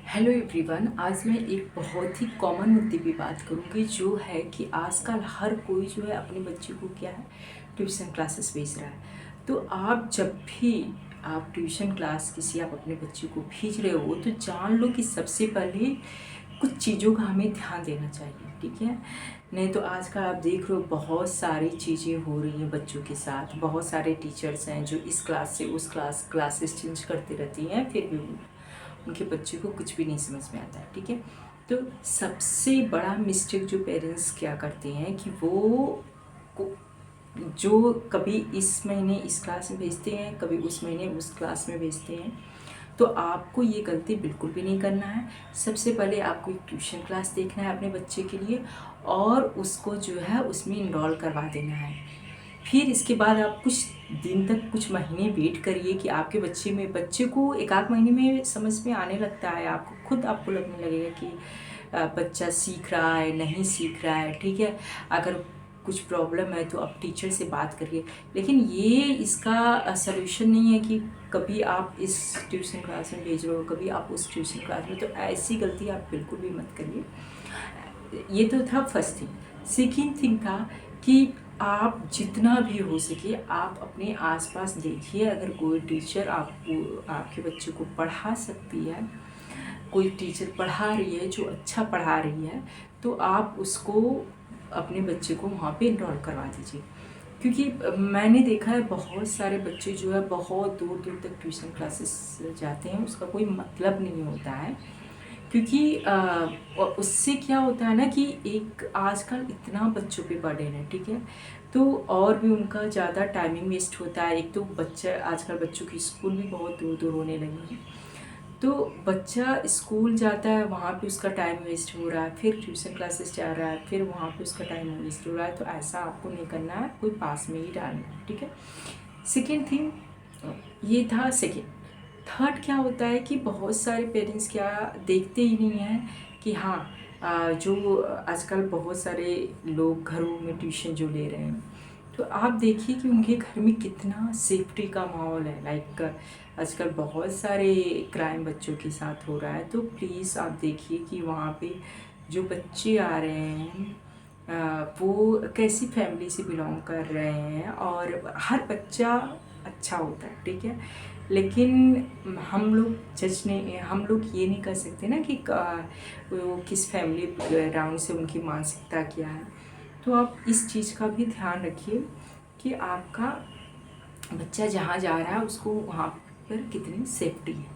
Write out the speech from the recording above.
Hello everyone. आज मैं एक बहुत ही कॉमन मुद्दे पे बात करूँगी, जो है कि आजकल हर कोई जो है अपने बच्चे को क्या है, ट्यूशन क्लासेस भेज रहा है। तो आप जब भी आप ट्यूशन क्लास किसी आप अपने बच्चे को भेज रहे हो, तो जान लो कि सबसे पहले कुछ चीज़ों का हमें ध्यान देना चाहिए, ठीक है। नहीं तो आजकल आप देख रहे हो बहुत सारी चीज़ें हो रही हैं बच्चों के साथ। बहुत सारे टीचर्स हैं जो इस क्लास से उस क्लासेस चेंज करती रहती हैं, फिर भी उनके बच्चे को कुछ भी नहीं समझ में आता है, ठीक है। तो सबसे बड़ा मिस्टेक जो पेरेंट्स क्या करते हैं कि वो को जो कभी इस महीने इस क्लास में भेजते हैं, कभी उस महीने उस क्लास में भेजते हैं। तो आपको ये गलती बिल्कुल भी नहीं करना है। सबसे पहले आपको एक ट्यूशन क्लास देखना है अपने बच्चे के लिए, और उसको जो है उसमें इनरोल करवा देना है। फिर इसके बाद आप कुछ दिन तक, कुछ महीने वेट करिए कि आपके बच्चे को एक आध महीने में समझ में आने लगता है। आपको खुद आपको लगने लगेगा कि बच्चा सीख रहा है, नहीं सीख रहा है, ठीक है। अगर कुछ प्रॉब्लम है तो आप टीचर से बात करिए। लेकिन ये इसका सलूशन नहीं है कि कभी आप इस ट्यूशन क्लास में भेज रहे हो, कभी आप उस ट्यूशन क्लास में। तो ऐसी गलती आप बिल्कुल भी मत करिए। ये तो था फर्स्ट थिंग। सेकेंड थिंग था कि आप जितना भी हो सके आप अपने आसपास देखिए। अगर कोई टीचर आपको, आपके बच्चे को पढ़ा सकती है, कोई टीचर पढ़ा रही है जो अच्छा पढ़ा रही है, तो आप उसको, अपने बच्चे को वहाँ पे इनरोल करवा दीजिए। क्योंकि मैंने देखा है बहुत सारे बच्चे जो है बहुत दूर दूर तक ट्यूशन क्लासेस जाते हैं, उसका कोई मतलब नहीं होता है। क्योंकि उससे क्या होता है ना कि एक आजकल इतना बच्चों पे बर्डन है, ठीक है। तो और भी उनका ज़्यादा टाइमिंग वेस्ट होता है। एक तो बच्चा, आजकल बच्चों की स्कूल भी बहुत दूर दूर होने लगी हैं। तो बच्चा स्कूल जाता है, वहाँ पे उसका टाइम वेस्ट हो रहा है, फिर ट्यूशन क्लासेस जा रहा है, फिर वहाँ पे उसका टाइम वेस्ट हो रहा है। तो ऐसा आपको नहीं करना है, कोई पास में ही डालना है, ठीक है। सेकेंड थिंग ये था। सेकेंड, थर्ड क्या होता है कि बहुत सारे पेरेंट्स क्या देखते ही नहीं हैं कि हाँ, जो आजकल बहुत सारे लोग घरों में ट्यूशन जो ले रहे हैं, तो आप देखिए कि उनके घर में कितना सेफ्टी का माहौल है। लाइक आजकल बहुत सारे क्राइम बच्चों के साथ हो रहा है। तो प्लीज़ आप देखिए कि वहाँ पे जो बच्चे आ रहे हैं वो कैसी फैमिली से बिलोंग कर रहे हैं। और हर बच्चा अच्छा होता है, ठीक है। लेकिन हम लोग जज नहीं, हम लोग ये नहीं कर सकते ना कि वो किस फैमिली बैकग्राउंड से, उनकी मानसिकता क्या है। तो आप इस चीज़ का भी ध्यान रखिए कि आपका बच्चा जहाँ जा रहा है उसको वहाँ पर कितनी सेफ्टी है।